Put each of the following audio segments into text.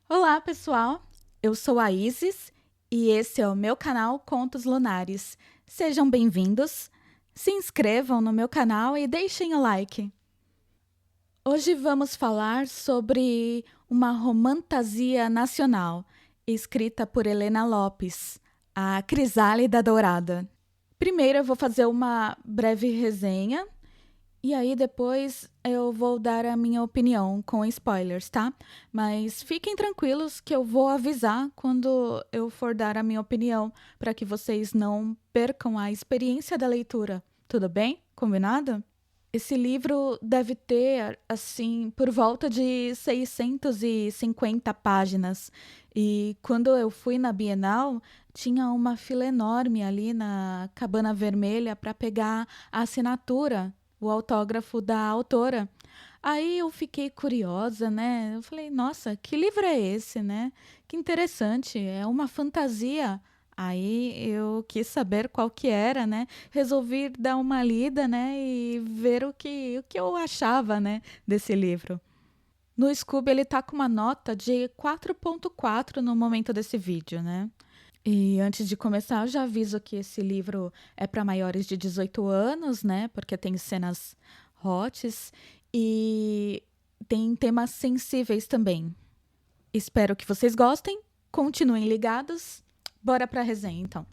Olá, pessoal! Eu sou a Isis e esse é o meu canal Contos Lunares. Sejam bem-vindos, se inscrevam no meu canal e deixem o like. Hoje vamos falar sobre uma romantasia nacional, escrita por Helena Lopes, A Crisálida Dourada. Primeiro eu vou fazer uma breve resenha e aí depois eu vou dar a minha opinião com spoilers, tá? Mas fiquem tranquilos que eu vou avisar quando eu for dar a minha opinião, para que vocês não percam a experiência da leitura. Tudo bem? Combinado? Esse livro deve ter, assim, por volta de 650 páginas. E quando eu fui na Bienal, tinha uma fila enorme ali na Cabana Vermelha para pegar a assinatura, o autógrafo da autora. Aí eu fiquei curiosa, né? Eu falei, nossa, que livro é esse, né? Que interessante, é uma fantasia. Aí eu quis saber qual que era, né? Resolvi dar uma lida, né? E ver o que eu achava, né? Desse livro. No Scooby ele tá com uma nota de 4.4 no momento desse vídeo, né? E antes de começar, eu já aviso que esse livro é para maiores de 18 anos, né? Porque tem cenas hots e tem temas sensíveis também. Espero que vocês gostem, continuem ligados. Bora para a resenha, então.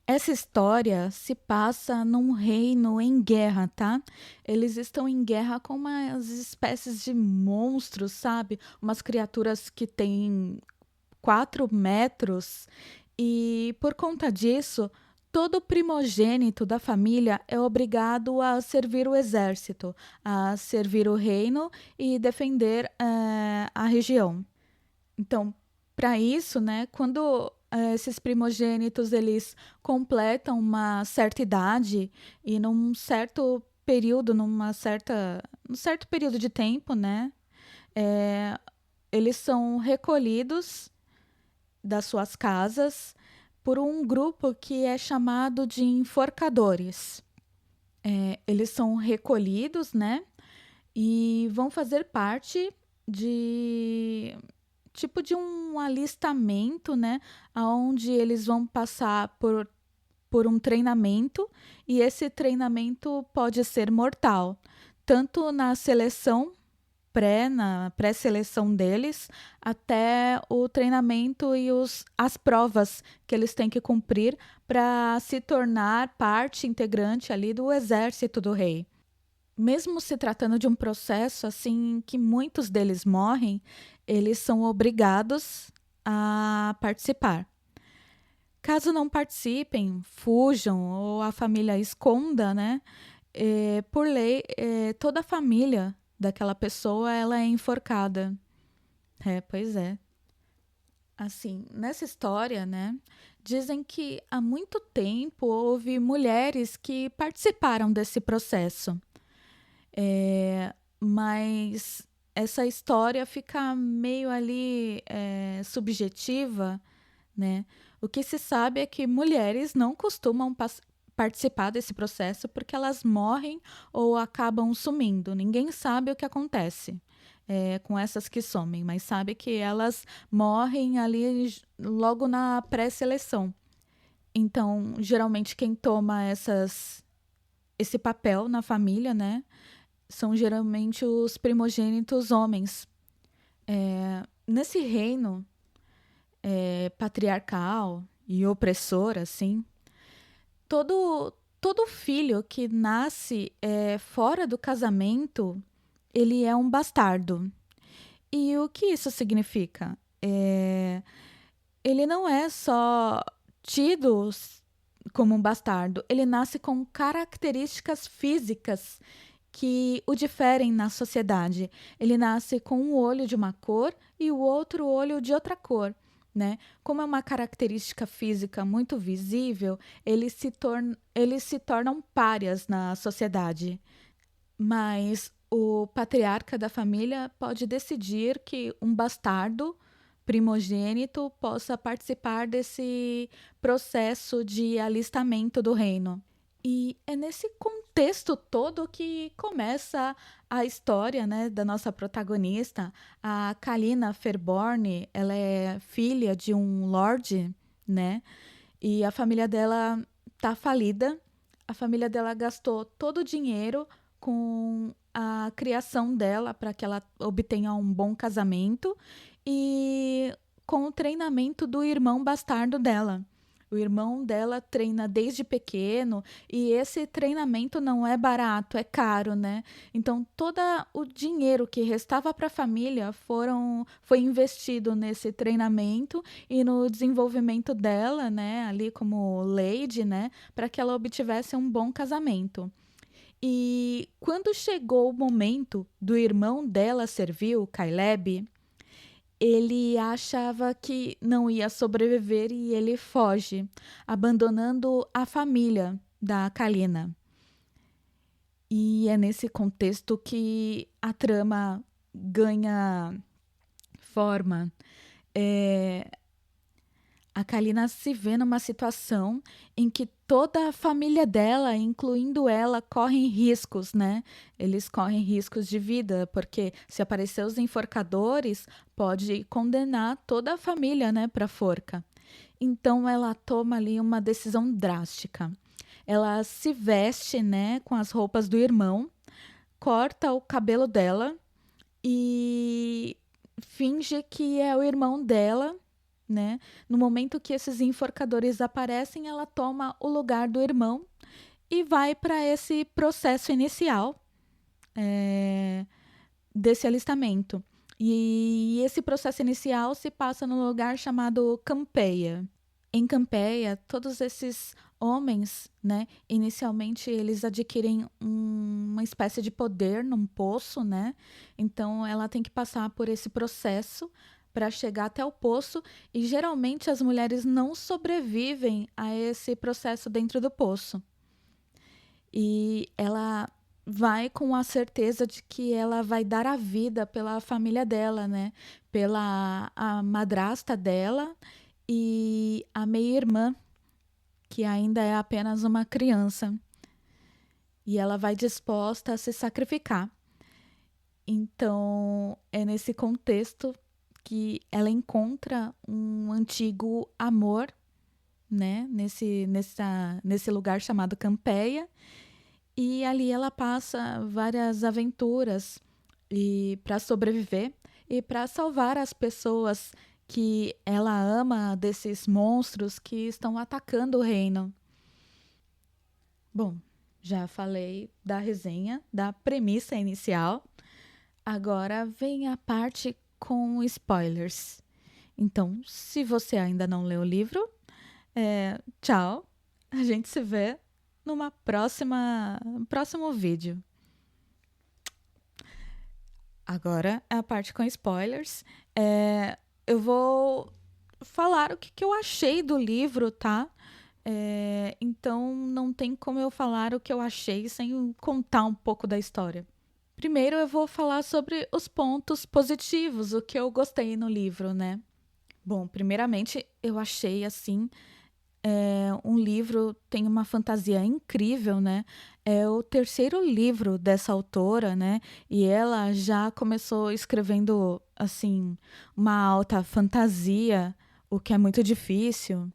Essa história se passa num reino em guerra, tá? Eles estão em guerra com umas espécies de monstros, sabe? Umas criaturas que têm 4 metros. E por conta disso, todo primogênito da família é obrigado a servir o exército, a servir o reino e defender a região. Então, para isso, né, quando esses primogênitos eles completam uma certa idade e num certo período, num certo período de tempo, né, é, eles são recolhidos das suas casas por um grupo que é chamado de enforcadores. Eles são recolhidos, né, e vão fazer parte de tipo de um alistamento, né, aonde eles vão passar por um treinamento e esse treinamento pode ser mortal, tanto na seleção na pré-seleção deles, até o treinamento e as provas que eles têm que cumprir para se tornar parte integrante ali do exército do rei. Mesmo se tratando de um processo assim que muitos deles morrem, eles são obrigados a participar. Caso não participem, fujam ou a família esconda, né? Por lei, toda a família daquela pessoa ela é enforcada. Pois é. Assim, nessa história, né, dizem que há muito tempo houve mulheres que participaram desse processo. Mas essa história fica meio ali subjetiva, né? O que se sabe é que mulheres não costumam participar desse processo porque elas morrem ou acabam sumindo. Ninguém sabe o que acontece com essas que somem, mas sabe que elas morrem ali logo na pré-seleção. Então, geralmente quem toma esse papel na família, né, são geralmente os primogênitos homens. Nesse reino patriarcal e opressor, assim, todo filho que nasce fora do casamento, ele é um bastardo. E o que isso significa? Ele não é só tido como um bastardo, ele nasce com características físicas que o diferem na sociedade. Ele nasce com um olho de uma cor e o outro olho de outra cor. Né? Como é uma característica física muito visível, eles se tornam párias na sociedade. Mas o patriarca da família pode decidir que um bastardo primogênito possa participar desse processo de alistamento do reino. E é nesse contexto todo que começa a história, né, da nossa protagonista, a Kalina Fairborn. Ela é filha de um lord, né? E a família dela tá falida. A família dela gastou todo o dinheiro com a criação dela para que ela obtenha um bom casamento e com o treinamento do irmão bastardo dela. O irmão dela treina desde pequeno e esse treinamento não é barato, é caro, né? Então, todo o dinheiro que restava para a família foi investido nesse treinamento e no desenvolvimento dela, né? Ali como lady, né? Para que ela obtivesse um bom casamento. E quando chegou o momento do irmão dela servir, o Caleb, ele achava que não ia sobreviver e ele foge, abandonando a família da Kalina. E é nesse contexto que a trama ganha forma. A Kalina se vê numa situação em que toda a família dela, incluindo ela, correm riscos, né? Eles correm riscos de vida, porque se aparecer os enforcadores, pode condenar toda a família, né, para forca. Então ela toma ali uma decisão drástica. Ela se veste, né, com as roupas do irmão, corta o cabelo dela e finge que é o irmão dela, né? No momento que esses enforcadores aparecem, ela toma o lugar do irmão e vai para esse processo inicial desse alistamento. E esse processo inicial se passa num lugar chamado Campeia. Em Campeia, todos esses homens, né, inicialmente eles adquirem uma espécie de poder num poço, né? Então ela tem que passar por esse processo para chegar até o poço e geralmente as mulheres não sobrevivem a esse processo dentro do poço. E ela vai com a certeza de que ela vai dar a vida pela família dela, né? Pela a madrasta dela e a meia-irmã, que ainda é apenas uma criança. E ela vai disposta a se sacrificar. Então, é nesse contexto que ela encontra um antigo amor, né? Nesse lugar chamado Campeia. E ali ela passa várias aventuras e para sobreviver e para salvar as pessoas que ela ama desses monstros que estão atacando o reino. Bom, já falei da resenha, da premissa inicial. Agora vem a parte com spoilers. Então, se você ainda não leu o livro, tchau. A gente se vê numa próximo vídeo. Agora é a parte com spoilers. Eu vou falar o que eu achei do livro, tá? Então não tem como eu falar o que eu achei sem contar um pouco da história. Primeiro eu vou falar sobre os pontos positivos, o que eu gostei no livro, né? Bom, primeiramente eu achei assim um livro, tem uma fantasia incrível, né? É o terceiro livro dessa autora, né? E ela já começou escrevendo, assim, uma alta fantasia, o que é muito difícil.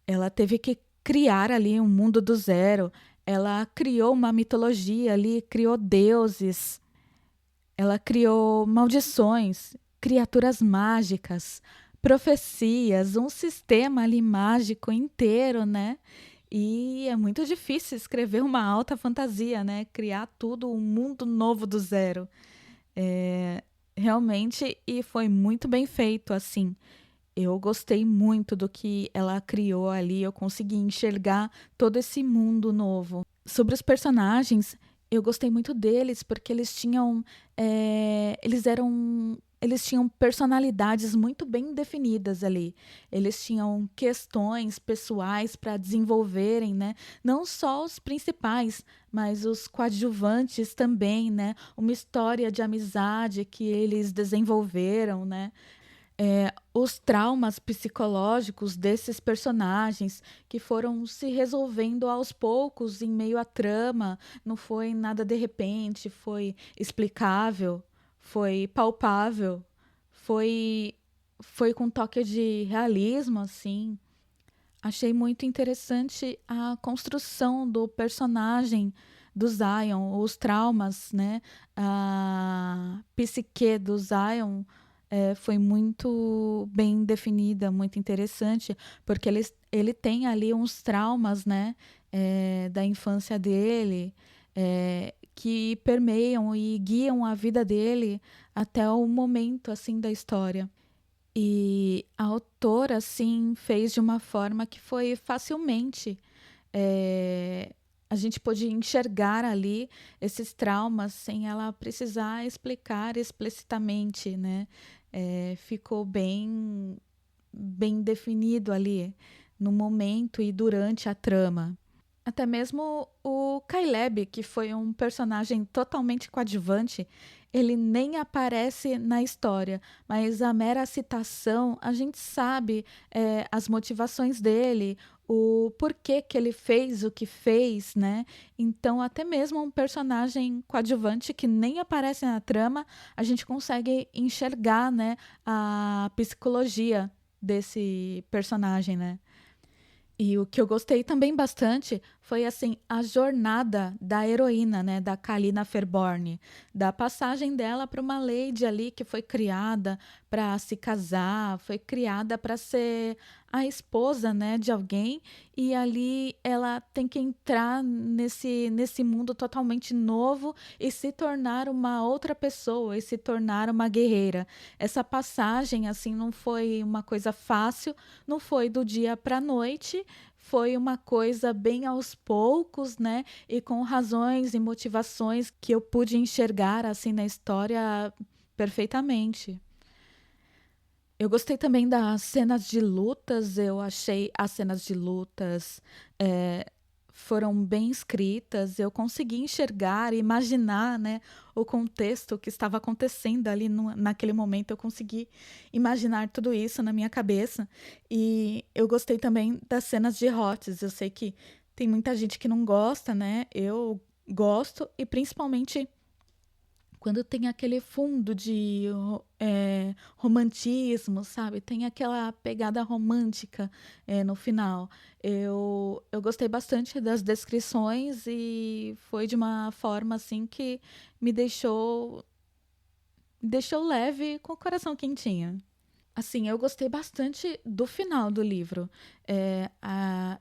Ela teve que criar ali um mundo do zero. Ela criou uma mitologia ali, criou deuses. Ela criou maldições, criaturas mágicas, profecias, um sistema ali mágico inteiro, né? E é muito difícil escrever uma alta fantasia, né? Criar tudo, um mundo novo do zero. Realmente, e foi muito bem feito, assim. Eu gostei muito do que ela criou ali, eu consegui enxergar todo esse mundo novo. Sobre os personagens, eu gostei muito deles, porque eles tinham. Eles tinham personalidades muito bem definidas ali. Eles tinham questões pessoais para desenvolverem, né? Não só os principais, mas os coadjuvantes também, né? Uma história de amizade que eles desenvolveram, né? os traumas psicológicos desses personagens que foram se resolvendo aos poucos em meio à trama. Não foi nada de repente, foi explicável, foi palpável, foi, foi com toque de realismo, assim. Achei muito interessante a construção do personagem do Zion, os traumas, né? A psique do Zion foi muito bem definida, muito interessante, porque ele tem ali uns traumas, né? Da infância dele, que permeiam e guiam a vida dele até o momento, assim, da história. E a autora, assim, fez de uma forma que foi facilmente. eh, a gente pôde enxergar ali esses traumas sem ela precisar explicar explicitamente, né? Ficou bem definido ali no momento e durante a trama. Até mesmo o Caleb, que foi um personagem totalmente coadjuvante, ele nem aparece na história, mas a mera citação, a gente sabe as motivações dele, o porquê que ele fez o que fez, né? Então, até mesmo um personagem coadjuvante que nem aparece na trama, a gente consegue enxergar, né, a psicologia desse personagem, né? E o que eu gostei também bastante foi assim a jornada da heroína, né, da Kalina Fairborn, da passagem dela para uma lady ali que foi criada para se casar, foi criada para ser a esposa, né, de alguém, e ali ela tem que entrar nesse mundo totalmente novo e se tornar uma outra pessoa e se tornar uma guerreira. Essa passagem assim não foi uma coisa fácil, não foi do dia para a noite, foi uma coisa bem aos poucos, né? E com razões e motivações que eu pude enxergar assim na história perfeitamente. Eu gostei também das cenas de lutas, eu achei as cenas de lutas eh, foram bem escritas, eu consegui enxergar, imaginar, né, o contexto que estava acontecendo ali naquele momento, eu consegui imaginar tudo isso na minha cabeça. E eu gostei também das cenas de Hots, eu sei que tem muita gente que não gosta, né, eu gosto, e principalmente quando tem aquele fundo de romantismo, sabe? Tem aquela pegada romântica no final. Eu gostei bastante das descrições e foi de uma forma assim que me deixou leve com o coração quentinho. Assim, eu gostei bastante do final do livro.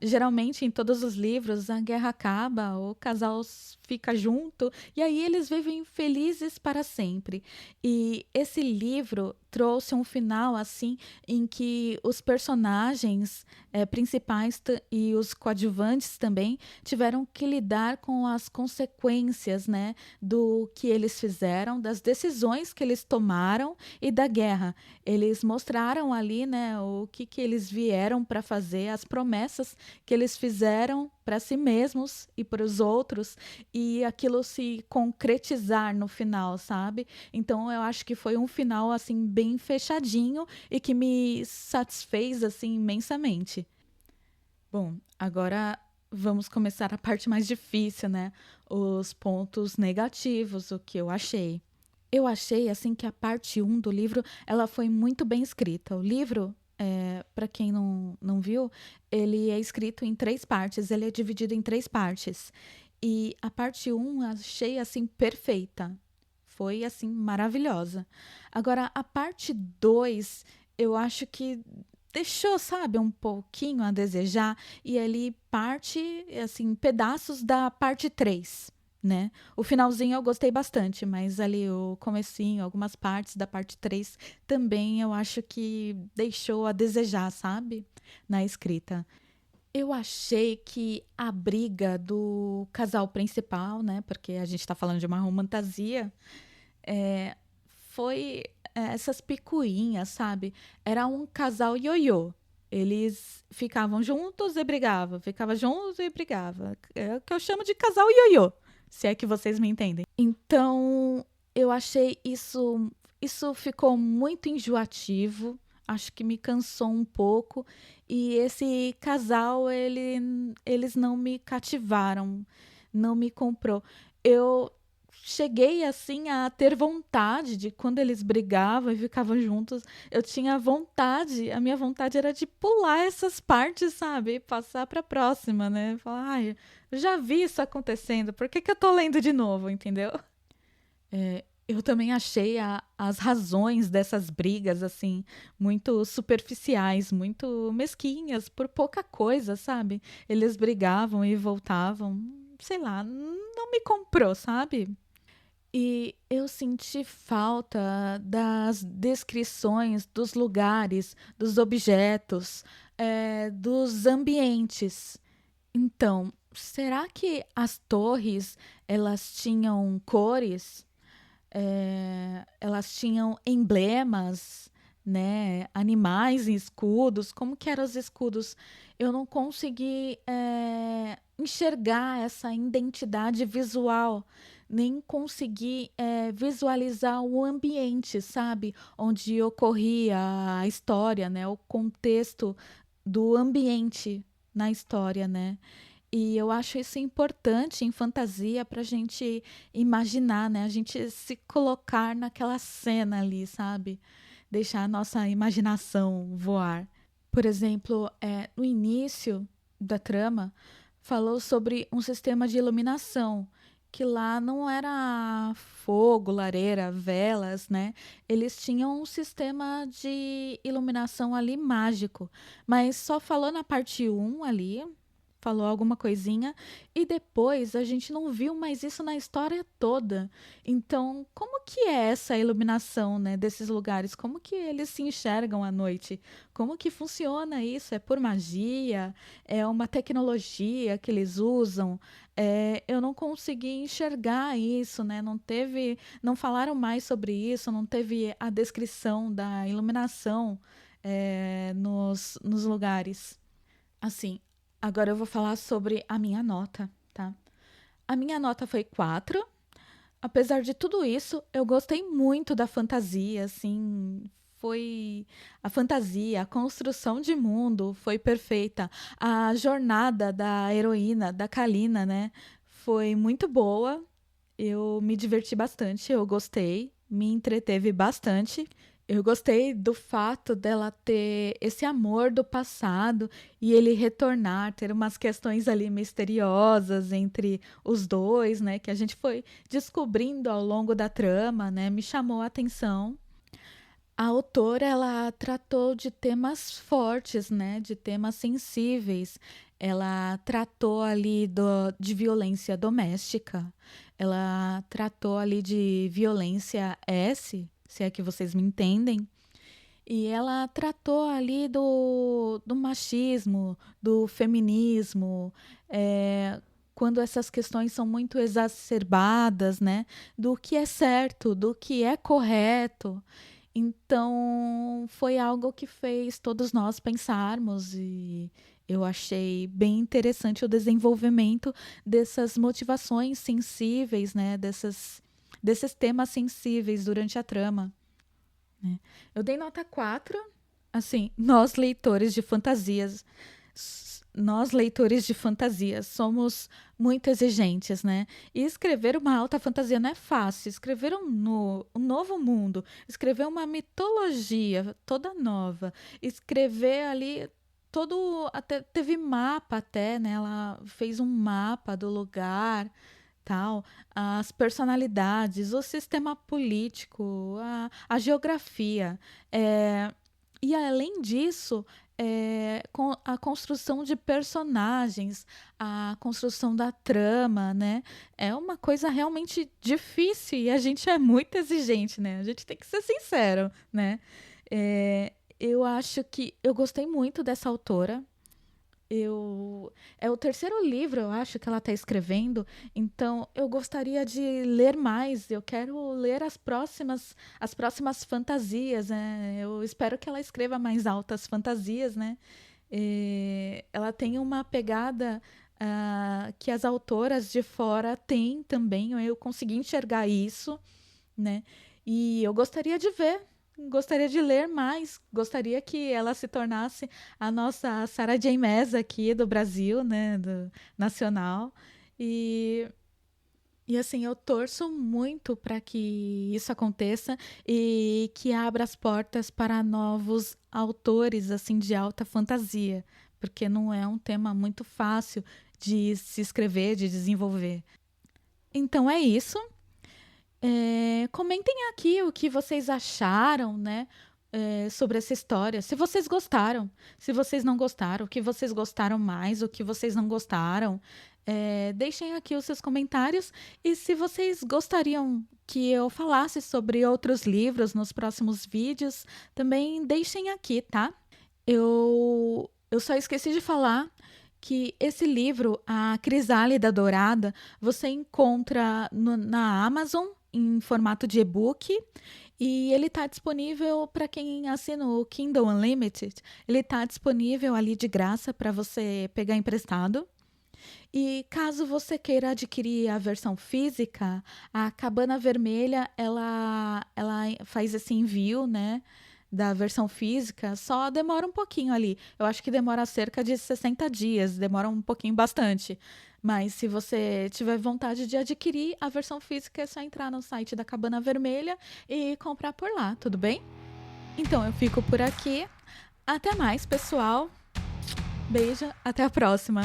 Geralmente, em todos os livros, a guerra acaba, o casal fica junto, e aí eles vivem felizes para sempre. E esse livro trouxe um final, assim, em que os personagens principais e os coadjuvantes também tiveram que lidar com as consequências, né, do que eles fizeram, das decisões que eles tomaram e da guerra. Eles mostraram ali, né, o que eles vieram para fazer, as promessas que eles fizeram para si mesmos e para os outros, e aquilo se concretizar no final, sabe? Então eu acho que foi um final assim bem fechadinho e que me satisfez assim imensamente. Bom, agora vamos começar a parte mais difícil, né? Os pontos negativos, o que eu achei. Eu achei assim que a parte um do livro, ela foi muito bem escrita. O livro, para quem não viu, ele é escrito em três partes, ele é dividido em três partes. E a parte um achei assim perfeita. Foi assim maravilhosa. Agora a parte 2 eu acho que deixou, sabe, um pouquinho a desejar, e ali parte assim pedaços da parte 3, né? O finalzinho eu gostei bastante, mas ali o comecinho, algumas partes da parte 3 também eu acho que deixou a desejar, sabe? Na escrita. Eu achei que a briga do casal principal, né? Porque a gente tá falando de uma romantasia, é, foi essas picuinhas, sabe? Era um casal ioiô. Eles ficavam juntos e brigavam, ficavam juntos e brigavam. É o que eu chamo de casal ioiô, se é que vocês me entendem. Então, eu achei isso ficou muito enjoativo. acho que me cansou um pouco. E esse casal, eles não me cativaram, não me comprou. Eu cheguei assim a ter vontade de quando eles brigavam e ficavam juntos, eu tinha vontade, a minha vontade era de pular essas partes, sabe? E passar para a próxima, né? Falar, ai, eu já vi isso acontecendo, por que que eu tô lendo de novo, entendeu? Eu também achei as razões dessas brigas, assim, muito superficiais, muito mesquinhas, por pouca coisa, sabe? Eles brigavam e voltavam, sei lá, não me comprou, sabe? E eu senti falta das descrições dos lugares, dos objetos, dos ambientes. Então, será que as torres elas tinham cores? Elas tinham emblemas, né? Animais e escudos. Como que eram os escudos? Eu não consegui enxergar essa identidade visual, nem consegui visualizar o ambiente, sabe? Onde ocorria a história, né? O contexto do ambiente na história, né? E eu acho isso importante em fantasia para a gente imaginar, né? A gente se colocar naquela cena ali, sabe? Deixar a nossa imaginação voar. Por exemplo, no início da trama, falou sobre um sistema de iluminação, que lá não era fogo, lareira, velas, né? Eles tinham um sistema de iluminação ali mágico, mas só falou na parte um ali, falou alguma coisinha e depois a gente não viu mais isso na história toda. Então, como que é essa iluminação, né, desses lugares? Como que eles se enxergam à noite? Como que funciona isso? É por magia? É uma tecnologia que eles usam? Eu não consegui enxergar isso, né? Não falaram mais sobre isso, não teve a descrição da iluminação nos lugares. Assim, agora eu vou falar sobre a minha nota, tá? A minha nota foi 4. Apesar de tudo isso, eu gostei muito da fantasia, assim, foi a fantasia, a construção de mundo foi perfeita. A jornada da heroína, da Kalina, né, foi muito boa. Eu me diverti bastante, eu gostei, me entreteve bastante. Eu gostei do fato dela ter esse amor do passado e ele retornar, ter umas questões ali misteriosas entre os dois, né, que a gente foi descobrindo ao longo da trama, né, me chamou a atenção. A autora, ela tratou de temas fortes, né, de temas sensíveis. Ela tratou ali de violência doméstica. Ela tratou ali de violência se é que vocês me entendem. E ela tratou ali do machismo, do feminismo, quando essas questões são muito exacerbadas, né? Do que é certo, do que é correto. Então, foi algo que fez todos nós pensarmos e eu achei bem interessante o desenvolvimento dessas motivações sensíveis, né? Desses temas sensíveis durante a trama, né? Eu dei nota 4. Assim, nós leitores de fantasias somos muito exigentes, né? E escrever uma alta fantasia não é fácil. Escrever um novo mundo, escrever uma mitologia toda nova, escrever ali todo, até teve mapa até, né? Ela fez um mapa do lugar, tal, as personalidades, o sistema político, a geografia. E além disso, com a construção de personagens, a construção da trama, né? É uma coisa realmente difícil e a gente é muito exigente, né? A gente tem que ser sincero, né? Eu acho que eu gostei muito dessa autora. É o terceiro livro, eu acho, que ela está escrevendo, então eu gostaria de ler mais. Eu quero ler as próximas fantasias, né? Eu espero que ela escreva mais altas fantasias, né? Ela tem uma pegada que as autoras de fora têm também. Eu consegui enxergar isso, né? E eu gostaria de ver. gostaria de ler mais, gostaria que ela se tornasse a nossa Sarah J. Maas aqui do Brasil, né, do nacional. E assim, eu torço muito para que isso aconteça e que abra as portas para novos autores assim de alta fantasia, porque não é um tema muito fácil de se escrever, de desenvolver. Então é isso. Comentem aqui o que vocês acharam, né? Sobre essa história. Se vocês gostaram, se vocês não gostaram, o que vocês gostaram mais, o que vocês não gostaram. Deixem aqui os seus comentários. E se vocês gostariam que eu falasse sobre outros livros nos próximos vídeos, também deixem aqui, tá? Eu só esqueci de falar que esse livro, A Crisálida Dourada, você encontra na Amazon em formato de e-book e ele está disponível para quem assina o Kindle Unlimited. Ele está disponível ali de graça para você pegar emprestado. E caso você queira adquirir a versão física, a Cabana Vermelha, ela faz esse envio, né, da versão física, só demora um pouquinho ali. Eu acho que demora cerca de 60 dias, demora um pouquinho bastante. Mas se você tiver vontade de adquirir a versão física, é só entrar no site da Cabana Vermelha e comprar por lá, tudo bem? Então eu fico por aqui. Até mais, pessoal. Beijo, até a próxima.